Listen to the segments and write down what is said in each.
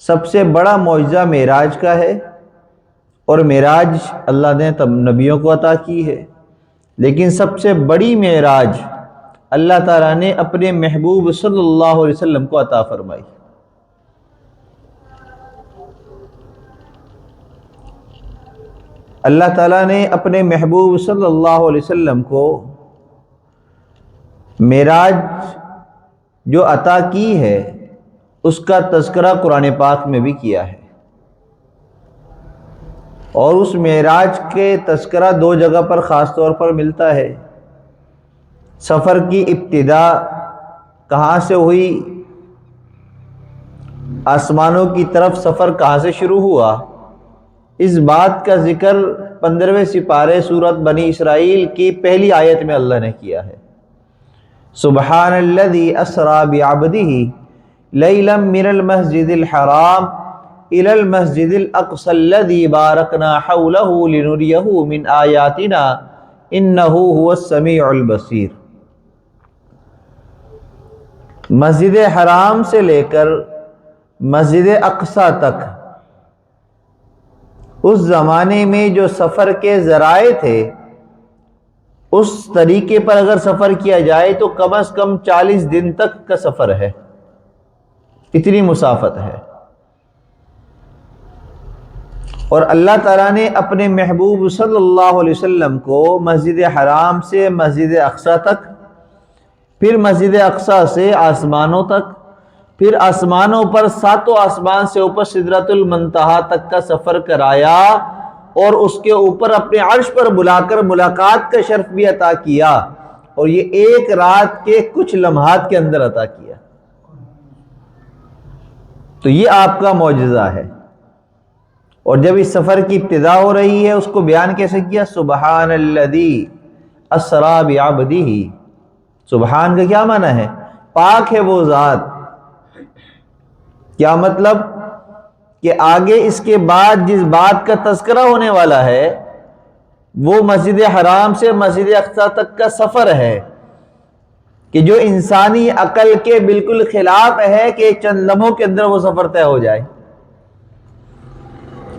سب سے بڑا معجزہ معراج کا ہے، اور معراج اللہ نے تب نبیوں کو عطا کی ہے، لیکن سب سے بڑی معراج اللہ تعالیٰ نے اپنے محبوب صلی اللہ علیہ وسلم کو عطا فرمائی۔ اللہ تعالیٰ نے اپنے محبوب صلی اللہ علیہ وسلم کو معراج جو عطا کی ہے اس کا تذکرہ قرآن پاک میں بھی کیا ہے، اور اس معراج کے تذکرہ دو جگہ پر خاص طور پر ملتا ہے۔ سفر کی ابتدا کہاں سے ہوئی، آسمانوں کی طرف سفر کہاں سے شروع ہوا، اس بات کا ذکر 15ویں سپارے سورۃ بنی اسرائیل کی پہلی آیت میں اللہ نے کیا ہے۔ سبحان الذی اسری بعبدہ لیلا من المسجد الحرام الی المسجد الاقصی الذی بارکنا حولہ لنریہ من آیاتنا انہ هو السمیع البصیر۔ مسجد حرام سے لے کر مسجد اقصی تک اس زمانے میں جو سفر کے ذرائع تھے، اس طریقے پر اگر سفر کیا جائے تو کم از کم 40 دن تک کا سفر ہے، اتنی مسافت ہے۔ اور اللہ تعالیٰ نے اپنے محبوب صلی اللہ علیہ وسلم کو مسجد حرام سے مسجد اقصی تک، پھر مسجد اقصی سے آسمانوں تک، پھر آسمانوں پر 7 آسمان سے اوپر سدرۃ المنتہا تک کا سفر کرایا، اور اس کے اوپر اپنے عرش پر بلا کر ملاقات کا شرف بھی عطا کیا، اور یہ ایک رات کے کچھ لمحات کے اندر عطا کیا۔ تو یہ آپ کا معجزہ ہے۔ اور جب اس سفر کی ابتدا ہو رہی ہے اس کو بیان کیسے کیا؟ سبحان الذی اسری بعبدہ۔ سبحان کا کیا معنی ہے؟ پاک ہے وہ ذات۔ کیا مطلب؟ کہ آگے اس کے بعد جس بات کا تذکرہ ہونے والا ہے وہ مسجد حرام سے مسجد اقصی تک کا سفر ہے، کہ جو انسانی عقل کے بالکل خلاف ہے کہ چند لمحوں کے اندر وہ سفر طے ہو جائے۔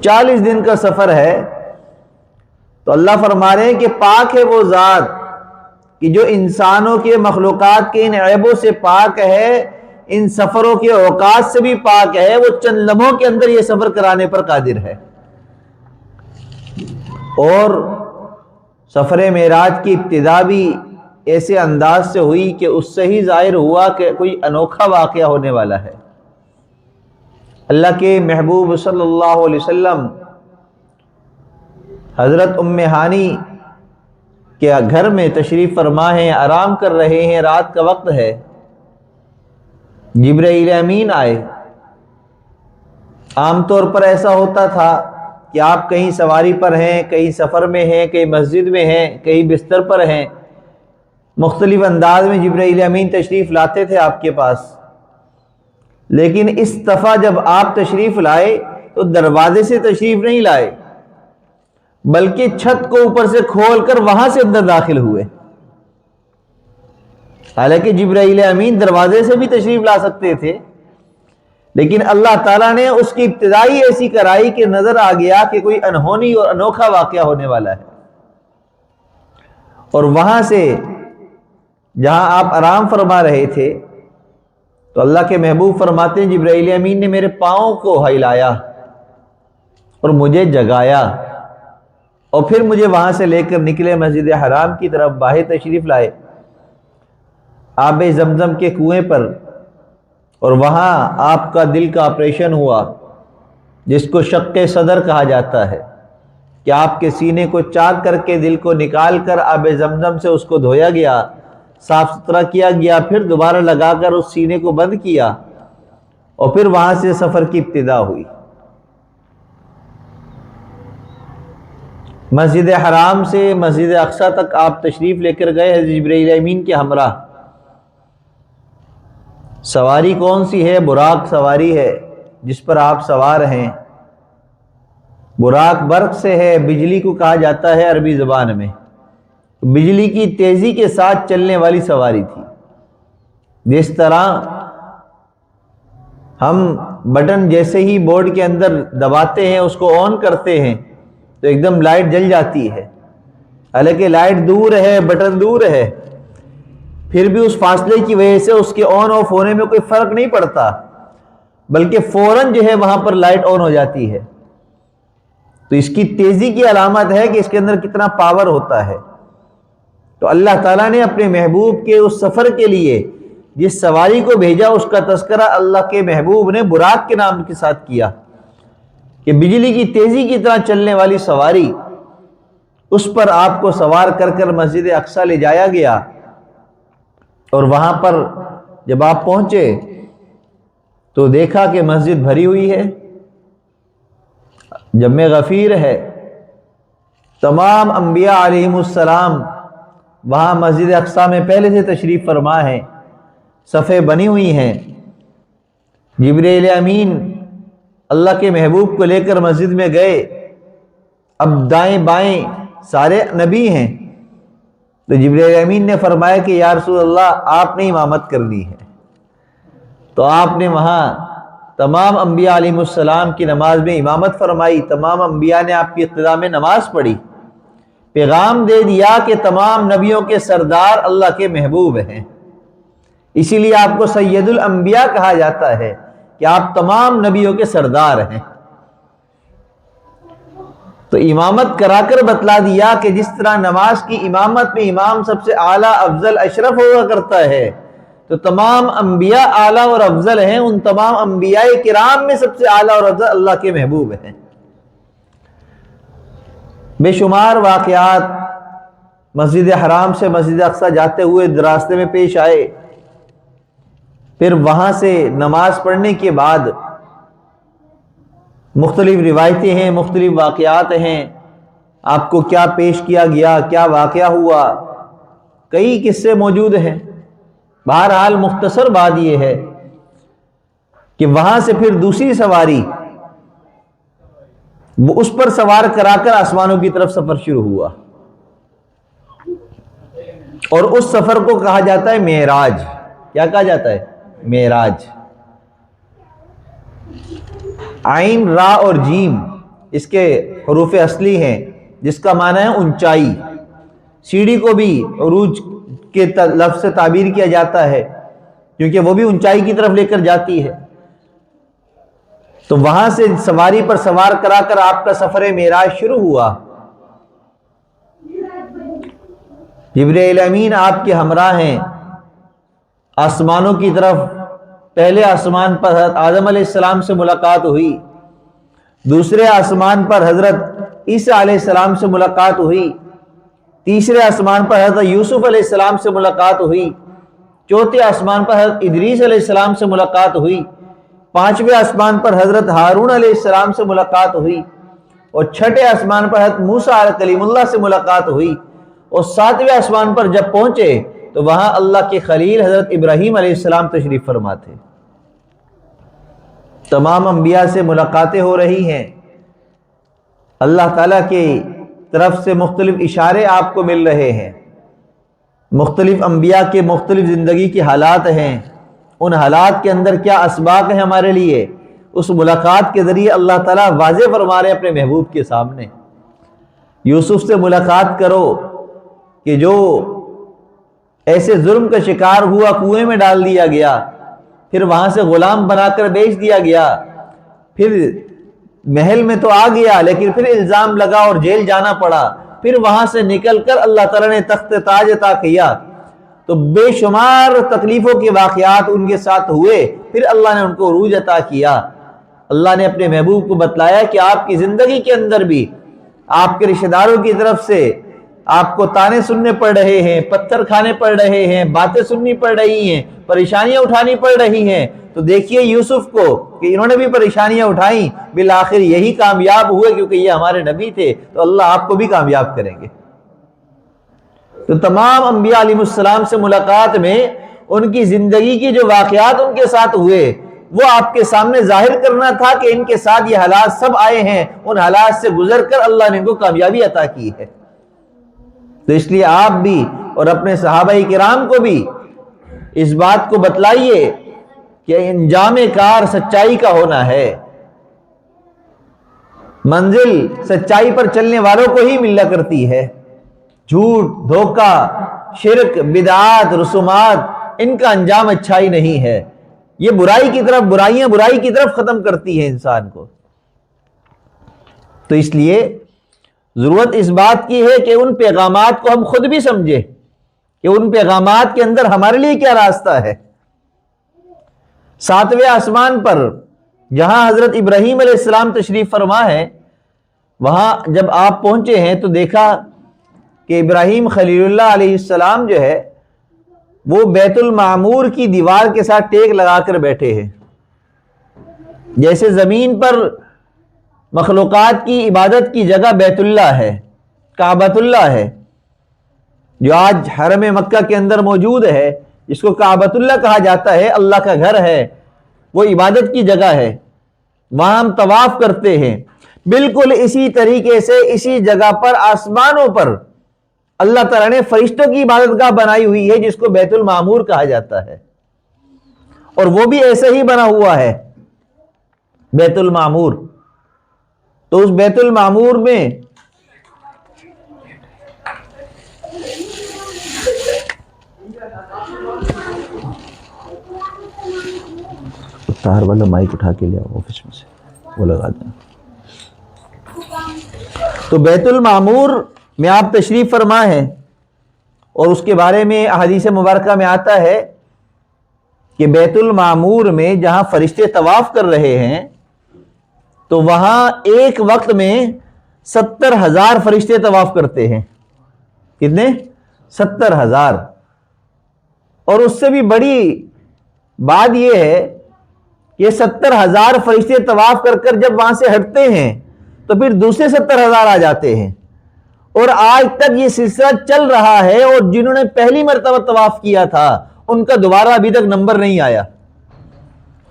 40 دن کا سفر ہے، تو اللہ فرما رہے ہیں کہ پاک ہے وہ ذات کہ جو انسانوں کے مخلوقات کے ان عیبوں سے پاک ہے، ان سفروں کے اوقات سے بھی پاک ہے، وہ چند لمحوں کے اندر یہ سفر کرانے پر قادر ہے۔ اور سفر معراج کی ابتدا بھی ایسے انداز سے ہوئی کہ اس سے ہی ظاہر ہوا کہ کوئی انوکھا واقعہ ہونے والا ہے۔ اللہ کے محبوب صلی اللہ علیہ وسلم حضرت ام ہانی کے گھر میں تشریف فرما ہیں، آرام کر رہے ہیں، رات کا وقت ہے۔ جبرائیل امین آئے۔ عام طور پر ایسا ہوتا تھا کہ آپ کہیں سواری پر ہیں، کہیں سفر میں ہیں، کہیں مسجد میں ہیں، کہیں بستر پر ہیں، مختلف انداز میں جبرائیل امین تشریف لاتے تھے آپ کے پاس۔ لیکن اس دفعہ جب آپ تشریف لائے تو دروازے سے تشریف نہیں لائے، بلکہ چھت کو اوپر سے کھول کر وہاں سے اندر داخل ہوئے۔ حالانکہ جبرائیل امین دروازے سے بھی تشریف لا سکتے تھے، لیکن اللہ تعالیٰ نے اس کی ابتدائی ایسی کرائی کہ نظر آ گیا کہ کوئی انہونی اور انوکھا واقعہ ہونے والا ہے۔ اور وہاں سے جہاں آپ آرام فرما رہے تھے تو اللہ کے محبوب فرماتے ہیں جبرائیل امین نے میرے پاؤں کو ہلایا اور مجھے جگایا، اور پھر مجھے وہاں سے لے کر نکلے مسجد حرام کی طرف، باہر تشریف لائے آب زمزم کے کنویں پر، اور وہاں آپ کا دل کا آپریشن ہوا، جس کو شق صدر کہا جاتا ہے، کہ آپ کے سینے کو چاک کر کے دل کو نکال کر آب زمزم سے اس کو دھویا گیا، صاف ستھرا کیا گیا، پھر دوبارہ لگا کر اس سینے کو بند کیا، اور پھر وہاں سے سفر کی ابتدا ہوئی۔ مسجد حرام سے مسجد اقصی تک آپ تشریف لے کر گئے حضرت جبرائیل امین کے ہمراہ۔ سواری کون سی ہے؟ براق سواری ہے جس پر آپ سوار ہیں۔ براق برق سے ہے، بجلی کو کہا جاتا ہے عربی زبان میں، بجلی کی تیزی کے ساتھ چلنے والی سواری تھی۔ جس طرح ہم بٹن جیسے ہی بورڈ کے اندر دباتے ہیں، اس کو آن کرتے ہیں تو ایک دم لائٹ جل جاتی ہے، حالانکہ لائٹ دور ہے، بٹن دور ہے، پھر بھی اس فاصلے کی وجہ سے اس کے آن آف ہونے میں کوئی فرق نہیں پڑتا، بلکہ فوراً جو ہے وہاں پر لائٹ آن ہو جاتی ہے۔ تو اس کی تیزی کی علامت ہے کہ اس کے اندر کتنا پاور ہوتا ہے۔ تو اللہ تعالیٰ نے اپنے محبوب کے اس سفر کے لیے جس سواری کو بھیجا، اس کا تذکرہ اللہ کے محبوب نے براق کے نام کے ساتھ کیا کہ بجلی کی تیزی کی طرح چلنے والی سواری، اس پر آپ کو سوار کر کر مسجد اقصیٰ لے جایا گیا، اور وہاں پر جب آپ پہنچے تو دیکھا کہ مسجد بھری ہوئی ہے، جمع غفیر ہے، تمام انبیاء علیہم السلام وہاں مسجد اقصیٰ میں پہلے سے تشریف فرما ہیں، صفیں بنی ہوئی ہیں، جبرائیل امین اللہ کے محبوب کو لے کر مسجد میں گئے، اب دائیں بائیں سارے نبی ہیں، تو جبرائیل امین نے فرمایا کہ یا رسول اللہ آپ نے امامت کرنی ہے، تو آپ نے وہاں تمام انبیاء علیہ السلام کی نماز میں امامت فرمائی، تمام انبیاء نے آپ کی اقتداء میں نماز پڑھی، پیغام دے دیا کہ تمام نبیوں کے سردار اللہ کے محبوب ہیں، اسی لیے آپ کو سید الانبیاء کہا جاتا ہے کہ آپ تمام نبیوں کے سردار ہیں۔ تو امامت کرا کر بتلا دیا کہ جس طرح نماز کی امامت میں امام سب سے اعلیٰ افضل اشرف ہوا کرتا ہے، تو تمام انبیاء اعلیٰ اور افضل ہیں، ان تمام انبیاء کرام میں سب سے اعلیٰ اور افضل اللہ کے محبوب ہیں۔ بے شمار واقعات مسجد حرام سے مسجد اقصیٰ جاتے ہوئے راستے میں پیش آئے، پھر وہاں سے نماز پڑھنے کے بعد مختلف روایتیں ہیں، مختلف واقعات ہیں، آپ کو کیا پیش کیا گیا، کیا واقعہ ہوا، کئی قصے موجود ہیں۔ بہرحال مختصر بات یہ ہے کہ وہاں سے پھر دوسری سواری، وہ اس پر سوار کرا کر آسمانوں کی طرف سفر شروع ہوا، اور اس سفر کو کہا جاتا ہے معراج۔ کیا کہا جاتا ہے؟ معراج۔ عین، را اور جیم اس کے حروف اصلی ہیں، جس کا معنی ہے اونچائی۔ سیڑھی کو بھی عروج کے لفظ سے تعبیر کیا جاتا ہے، کیونکہ وہ بھی اونچائی کی طرف لے کر جاتی ہے۔ تو وہاں سے سواری پر سوار کرا کر آپ کا سفر معراج شروع ہوا۔ جبرائیل امین آپ کے ہمراہ ہیں، آسمانوں کی طرف۔ پہلے آسمان پر حضرت آدم علیہ السلام سے ملاقات ہوئی، دوسرے آسمان پر حضرت عیسیٰ علیہ السلام سے ملاقات ہوئی، تیسرے آسمان پر حضرت یوسف علیہ السلام سے ملاقات ہوئی، چوتھے آسمان پر حضرت ادریس علیہ السلام سے ملاقات ہوئی، پانچویں آسمان پر حضرت ہارون علیہ السلام سے ملاقات ہوئی، اور چھٹے آسمان پر حضرت موسیٰ علیہ کلیم اللہ سے ملاقات ہوئی، اور ساتویں آسمان پر جب پہنچے تو وہاں اللہ کے خلیل حضرت ابراہیم علیہ السلام تشریف فرما تھے۔ تمام انبیاء سے ملاقاتیں ہو رہی ہیں، اللہ تعالیٰ کی طرف سے مختلف اشارے آپ کو مل رہے ہیں، مختلف انبیاء کے مختلف زندگی کے حالات ہیں، ان حالات کے اندر کیا اسباق ہیں ہمارے لیے، اس ملاقات کے ذریعے اللہ تعالیٰ واضح فرما رہے ہیں اپنے محبوب کے سامنے۔ یوسف سے ملاقات کرو کہ جو ایسے ظلم کا شکار ہوا، کنویں میں ڈال دیا گیا، پھر وہاں سے غلام بنا کر بیچ دیا گیا، پھر محل میں تو آ گیا لیکن پھر الزام لگا اور جیل جانا پڑا، پھر وہاں سے نکل کر اللہ تعالیٰ نے تخت تاج عطا کیا، تو بے شمار تکلیفوں کے واقعات ان کے ساتھ ہوئے، پھر اللہ نے ان کو عروج عطا کیا۔ اللہ نے اپنے محبوب کو بتلایا کہ آپ کی زندگی کے اندر بھی آپ کے رشتہ داروں کی طرف سے آپ کو تانے سننے پڑ رہے ہیں، پتھر کھانے پڑ رہے ہیں، باتیں سننی پڑ رہی ہیں، پریشانیاں اٹھانی پڑ رہی ہیں، تو دیکھیے یوسف کو کہ انہوں نے بھی پریشانیاں اٹھائیں، بالآخر یہی کامیاب ہوئے کیونکہ یہ ہمارے نبی تھے، تو اللہ آپ کو بھی کامیاب کریں گے۔ تو تمام انبیاء علیہ السلام سے ملاقات میں ان کی زندگی کی جو واقعات ان کے ساتھ ہوئے، وہ آپ کے سامنے ظاہر کرنا تھا کہ ان کے ساتھ یہ حالات سب آئے ہیں، ان حالات سے گزر کر اللہ نے ان کو کامیابی عطا کی ہے۔ تو اس لیے آپ بھی اور اپنے صحابہ کرام کو بھی اس بات کو بتلائیے کہ انجام کار سچائی کا ہونا ہے، منزل سچائی پر چلنے والوں کو ہی ملا کرتی ہے۔ جھوٹ، دھوکہ، شرک، بدعات، رسومات، ان کا انجام اچھائی نہیں ہے۔ یہ برائی کی طرف، برائی کی طرف ختم کرتی ہے انسان کو۔ تو اس لیے ضرورت اس بات کی ہے کہ ان پیغامات کو ہم خود بھی سمجھیں کہ ان پیغامات کے اندر ہمارے لیے کیا راستہ ہے۔ ساتویں آسمان پر جہاں حضرت ابراہیم علیہ السلام تشریف فرما ہے، وہاں جب آپ پہنچے ہیں تو دیکھا کہ ابراہیم خلیل اللہ علیہ السلام جو ہے وہ بیت المعمور کی دیوار کے ساتھ ٹیک لگا کر بیٹھے ہیں۔ جیسے زمین پر مخلوقات کی عبادت کی جگہ بیت اللہ ہے، کعبۃ اللہ ہے، جو آج حرم مکہ کے اندر موجود ہے، جس کو کعبۃ اللہ کہا جاتا ہے، اللہ کا گھر ہے، وہ عبادت کی جگہ ہے، وہاں ہم طواف کرتے ہیں۔ بالکل اسی طریقے سے اسی جگہ پر آسمانوں پر اللہ تعالیٰ نے فرشتوں کی عبادت گاہ بنائی ہوئی ہے، جس کو بیت المعمور کہا جاتا ہے، اور وہ بھی ایسے ہی بنا ہوا ہے بیت المعمور۔ تو اس بیت المعمور میں تار والا مائک اٹھا کے لیا آفس میں سے، وہ لگا دیں۔ تو بیت المعمور میں آپ تشریف فرما ہے، اور اس کے بارے میں احادیث مبارکہ میں آتا ہے کہ بیت المعمور میں جہاں فرشتے طواف کر رہے ہیں تو وہاں ایک وقت میں 70,000 فرشتے طواف کرتے ہیں۔ کتنے؟ 70,000۔ اور اس سے بھی بڑی بات یہ ہے کہ 70,000 فرشتے طواف کر کر جب وہاں سے ہٹتے ہیں تو پھر دوسرے 70,000 آ جاتے ہیں، اور آج تک یہ سلسلہ چل رہا ہے، اور جنہوں نے پہلی مرتبہ طواف کیا تھا ان کا دوبارہ ابھی تک نمبر نہیں آیا۔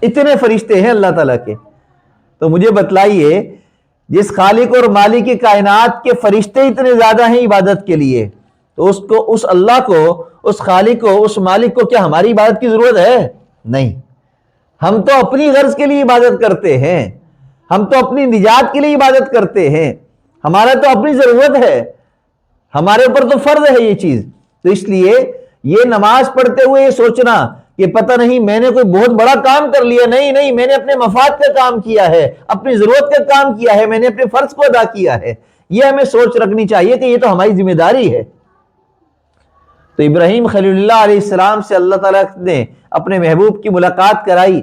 اتنے فرشتے ہیں اللہ تعالیٰ کے۔ تو مجھے بتلائیے، جس خالق اور مالک کی کائنات کے فرشتے اتنے زیادہ ہیں عبادت کے لیے، تو اس اللہ کو، اس خالق کو، اس مالک کو کیا ہماری عبادت کی ضرورت ہے؟ نہیں۔ ہم تو اپنی غرض کے لیے عبادت کرتے ہیں، ہم تو اپنی نجات کے لیے عبادت کرتے ہیں، ہمارا تو اپنی ضرورت ہے، ہمارے اوپر تو فرض ہے یہ چیز۔ تو اس لیے یہ نماز پڑھتے ہوئے یہ سوچنا کہ پتہ نہیں میں نے کوئی بہت بڑا کام کر لیا، نہیں، میں نے اپنے مفاد کا کام کیا ہے، اپنی ضرورت کا کام کیا ہے، میں نے اپنے فرض کو ادا کیا ہے، یہ ہمیں سوچ رکھنی چاہیے کہ یہ تو ہماری ذمہ داری ہے۔ تو ابراہیم خلیل اللہ علیہ السلام سے اللہ تعالیٰ نے اپنے محبوب کی ملاقات کرائی،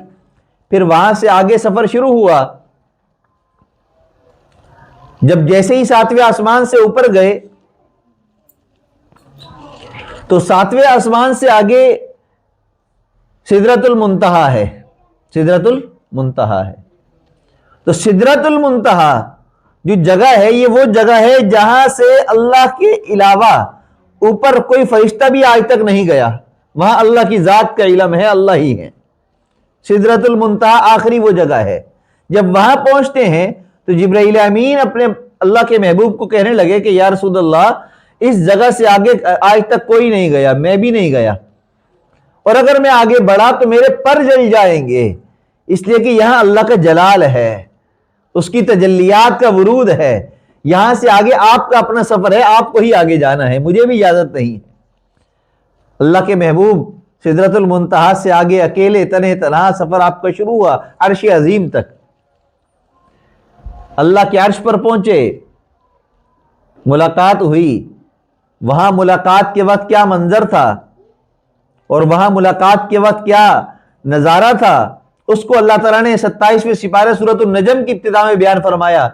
پھر وہاں سے آگے سفر شروع ہوا۔ جب جیسے ہی 7ویں آسمان سے اوپر گئے تو 7ویں آسمان سے آگے سدرۃ المنتہا ہے، سدرۃ المنتہا ہے۔ تو سدرۃ المنتہا جو جگہ ہے، یہ وہ جگہ ہے جہاں سے اللہ کے علاوہ اوپر کوئی فرشتہ بھی آج تک نہیں گیا، وہاں اللہ کی ذات کا علم ہے، اللہ ہی ہے۔ سدرۃ المنتہا آخری وہ جگہ ہے۔ جب وہاں پہنچتے ہیں تو جبرائیل امین اپنے اللہ کے محبوب کو کہنے لگے کہ یا رسول اللہ، اس جگہ سے آگے آج تک کوئی نہیں گیا، میں بھی نہیں گیا، اور اگر میں آگے بڑھا تو میرے پر جل جائیں گے، اس لیے کہ یہاں اللہ کا جلال ہے، اس کی تجلیات کا ورود ہے، یہاں سے آگے آپ کا اپنا سفر ہے، آپ کو ہی آگے جانا ہے، مجھے بھی اجازت نہیں۔ اللہ کے محبوب سدرۃ المنتہا سے آگے اکیلے تنہا سفر آپ کا شروع ہوا عرش عظیم تک۔ اللہ کے عرش پر پہنچے، ملاقات ہوئی۔ وہاں ملاقات کے وقت کیا منظر تھا، اور وہاں ملاقات کے وقت کیا نظارہ تھا، اس کو اللہ تعالیٰ نے 27ویں سپارہ سورۃ النجم کی ابتدا میں بیان فرمایا،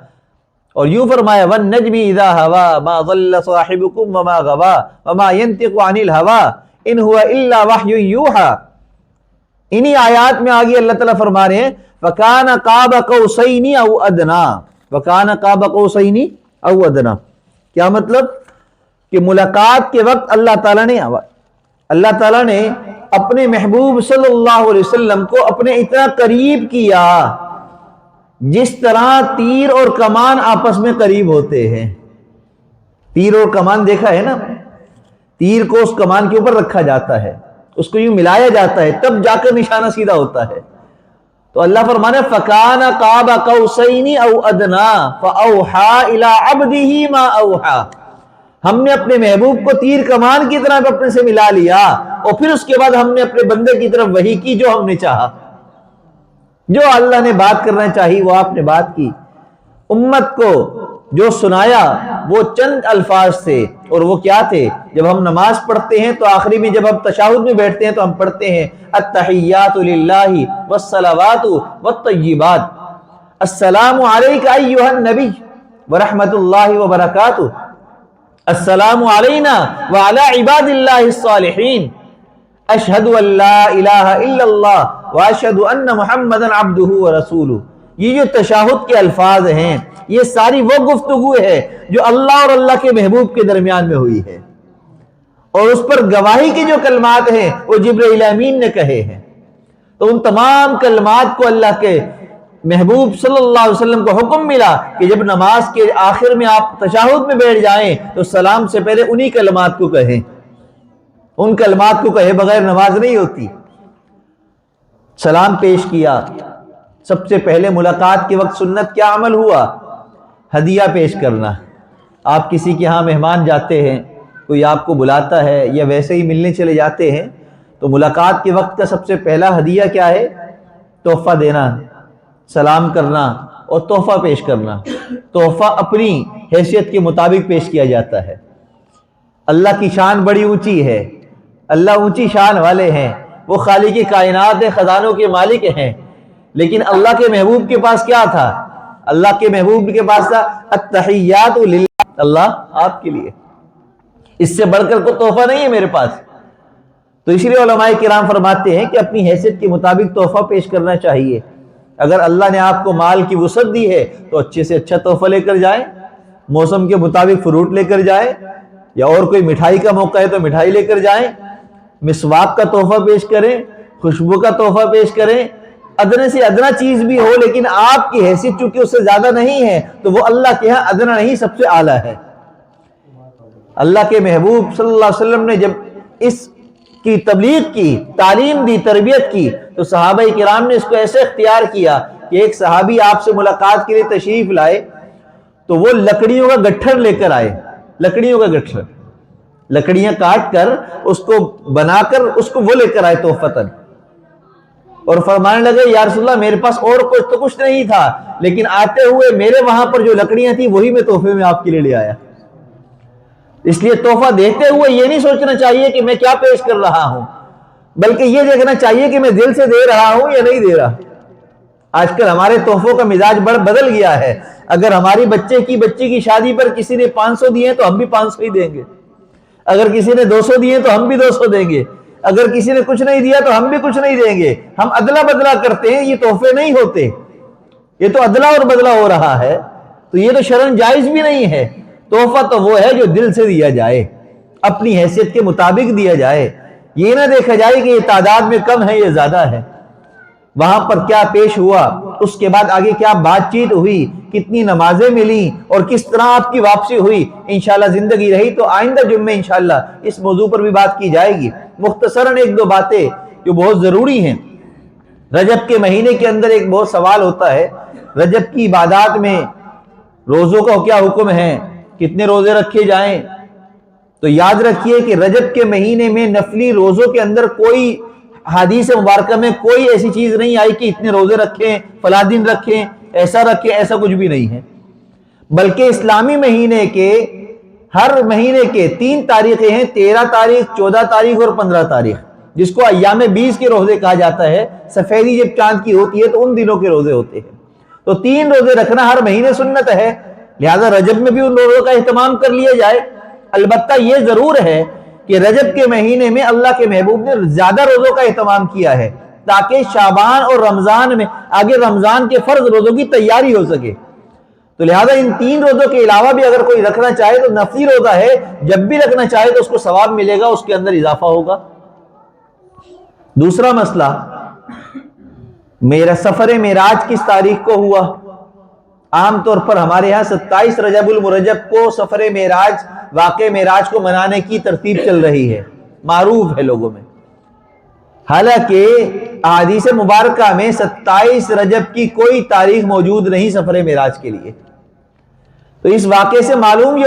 اور یوں فرمایا وَالنَّجْمِ إِذَا هَوَى مَا ضَلَّ صَاحِبُكُمْ وَمَا غَوَى وَمَا يَنْطِقُ عَنِ الْهَوَى إِنْ هُوَ إِلَّا وَحْيٌ يُوحَى۔ انہی آیات میں آگے اللہ تعالیٰ فرما رہے ہیں وَكَانَ قَابَ قَوْسَيْنِ أَوْ أَدْنَىٰ، وَكَانَ قَابَ قَوْسَيْنِ أَوْ أَدْنَىٰ۔ کیا مطلب؟ کہ ملاقات کے وقت اللہ تعالیٰ نے اپنے محبوب صلی اللہ علیہ وسلم کو اپنے اتنا قریب کیا جس طرح تیر اور کمان آپس میں قریب ہوتے ہیں۔ تیر اور کمان دیکھا ہے نا، تیر کو اس کمان کے اوپر رکھا جاتا ہے، اس کو یوں ملایا جاتا ہے تب جا کر نشانہ سیدھا ہوتا ہے. تو اللہ فرمانا فَكَانَ قَابَ قَوْسَيْنِ أَوْ أَدْنَىٰ فَأَوْحَىٰ إِلَىٰ عَبْدِهِ مَا أَوْحَىٰ. ہم نے اپنے محبوب کو تیر کمان کی طرح اپنے سے ملا لیا اور پھر اس کے بعد ہم نے اپنے بندے کی طرف وحی کی جو ہم نے چاہا. جو اللہ نے بات کرنا چاہی وہ آپ نے بات کی. امت کو جو سنایا وہ چند الفاظ تھے، اور وہ کیا تھے؟ جب ہم نماز پڑھتے ہیں تو آخری میں جب ہم تشہد میں بیٹھتے ہیں تو ہم پڑھتے ہیں التحیات للہ والصلوات والطیبات، السلام علیک ایھا النبی ورحمۃ اللہ وبرکاتہ، السلام علینا وعلی عباد اللہ الصالحین، اشہد ان لا الہ الا اللہ واشہد ان محمدا عبدہ ورسولہ. یہ جو تشہد کے الفاظ ہیں یہ ساری وہ گفتگو ہے جو اللہ اور اللہ کے محبوب کے درمیان میں ہوئی ہے، اور اس پر گواہی کے جو کلمات ہیں وہ جبرائیل امین نے کہے ہیں. تو ان تمام کلمات کو اللہ کے محبوب صلی اللہ علیہ وسلم کو حکم ملا کہ جب نماز کے آخر میں آپ تشہد میں بیٹھ جائیں تو سلام سے پہلے انہی کلمات کو کہیں. ان کلمات کو کہے بغیر نماز نہیں ہوتی. سلام پیش کیا. سب سے پہلے ملاقات کے وقت سنت کیا عمل ہوا؟ ہدیہ پیش کرنا. آپ کسی کے ہاں مہمان جاتے ہیں، کوئی آپ کو بلاتا ہے یا ویسے ہی ملنے چلے جاتے ہیں تو ملاقات کے وقت کا سب سے پہلا ہدیہ کیا ہے؟ تحفہ دینا، سلام کرنا اور تحفہ پیش کرنا. تحفہ اپنی حیثیت کے مطابق پیش کیا جاتا ہے. اللہ کی شان بڑی اونچی ہے، اللہ اونچی شان والے ہیں، وہ خالق کائنات ہیں، خزانوں کے مالک ہیں. لیکن اللہ کے محبوب کے پاس کیا تھا؟ اللہ کے محبوب کے پاس تھا التحیات للہ، اللہ آپ کے لیے. اس سے بڑھ کر کوئی تحفہ نہیں ہے میرے پاس. تو اس لیے علماء کرام فرماتے ہیں کہ اپنی حیثیت کے مطابق تحفہ پیش کرنا چاہیے. اگر اللہ نے آپ کو مال کی وسعت دی ہے تو اچھے سے اچھا تحفہ لے کر جائیں، موسم کے مطابق فروٹ لے کر جائیں، یا اور کوئی مٹھائی کا موقع ہے تو مٹھائی لے کر جائیں. مسواک کا تحفہ پیش کریں، خوشبو کا تحفہ پیش کریں. ادنا سے ادنا چیز بھی ہو لیکن آپ کی حیثیت چونکہ اس سے زیادہ نہیں ہے تو وہ اللہ کے ہاں ادنا نہیں، سب سے اعلیٰ ہے. اللہ کے محبوب صلی اللہ علیہ وسلم نے جب اس کی تبلیغ کی، تعلیم دی، تربیت کی تو صحابہ کرام نے اس کو ایسے اختیار کیا کہ ایک صحابی آپ سے ملاقات کے لیے تشریف لائے تو وہ لکڑیوں کا گٹھر لے کر آئے. لکڑیوں کا گٹھر، لکڑیاں کاٹ کر اس کو بنا کر اس کو وہ لے کر آئے تحفتاً، اور فرمانے لگے یا رسول اللہ میرے پاس اور کچھ تو کچھ نہیں تھا، لیکن آتے ہوئے میرے وہاں پر جو لکڑیاں تھیں وہی میں تحفے میں آپ کے لیے لے آیا. اس لیے تحفہ دیتے ہوئے یہ نہیں سوچنا چاہیے کہ میں کیا پیش کر رہا ہوں، بلکہ یہ دیکھنا چاہیے کہ میں دل سے دے رہا ہوں یا نہیں دے رہا. آج کل ہمارے تحفوں کا مزاج بدل گیا ہے. اگر ہماری بچی کی شادی پر کسی نے 500 دیے تو ہم بھی 500 ہی دیں گے، اگر کسی نے 200 دیے تو ہم بھی 200 دیں گے، اگر کسی نے کچھ نہیں دیا تو ہم بھی کچھ نہیں دیں گے. ہم ادلا بدلا کرتے ہیں. یہ تحفے نہیں ہوتے، یہ تو ادلا اور بدلا ہو رہا ہے. تو یہ تو شرعاً جائز بھی نہیں ہے. تحفہ تو وہ ہے جو دل سے دیا جائے، اپنی حیثیت کے مطابق دیا جائے. یہ نہ دیکھا جائے کہ یہ تعداد میں کم ہے یہ زیادہ ہے. وہاں پر کیا پیش ہوا، اس کے بعد آگے کیا بات چیت ہوئی، کتنی نمازیں ملی اور کس طرح آپ کی واپسی ہوئی، انشاءاللہ زندگی رہی تو آئندہ جمعے انشاءاللہ اس موضوع پر بھی بات کی جائے گی. مختصراً ایک دو باتیں جو بہت ضروری ہیں. رجب کے مہینے کے اندر ایک بہت سوال ہوتا ہے، رجب کی عبادات میں روزوں کا کیا حکم ہے، کتنے روزے رکھے جائیں. تو یاد رکھیے کہ رجب کے مہینے میں نفلی روزوں کے اندر کوئی حدیث مبارکہ میں کوئی ایسی چیز نہیں آئی کہ اتنے روزے رکھیں، فلاں دن رکھیں، ایسا رکھیں، ایسا کچھ بھی نہیں ہے. بلکہ اسلامی مہینے کے ہر مہینے کے 3 تاریخیں ہیں، 13 تاریخ، 14 تاریخ اور 15 تاریخ، جس کو ایام 20 کے روزے کہا جاتا ہے. سفیدی جب چاند کی ہوتی ہے تو ان دنوں کے روزے ہوتے ہیں. تو 3 روزے رکھنا ہر مہینے سنت ہے، لہذا رجب میں بھی ان روزوں کا اہتمام کر لیا جائے. البتہ یہ ضرور ہے کہ رجب کے مہینے میں اللہ کے محبوب نے زیادہ روزوں کا اہتمام کیا ہے تاکہ شعبان اور رمضان میں آگے رمضان کے فرض روزوں کی تیاری ہو سکے. تو لہذا ان 3 روزوں کے علاوہ بھی اگر کوئی رکھنا چاہے تو نفلی روزہ ہے، جب بھی رکھنا چاہے تو اس کو ثواب ملے گا، اس کے اندر اضافہ ہوگا. دوسرا مسئلہ، میرا سفر معراج کس تاریخ کو ہوا؟ عام طور پر ہمارے ہاں 27 رجب المرجب کو سفر معراج، واقع معراج کو منانے کی ترتیب چل رہی ہے، معروف ہے لوگوں میں. حالانکہ احادیث مبارکہ میں 27 رجب کی کوئی تاریخ موجود نہیں سفر معراج کے لیے۔ تو اس واقعے سے معلوم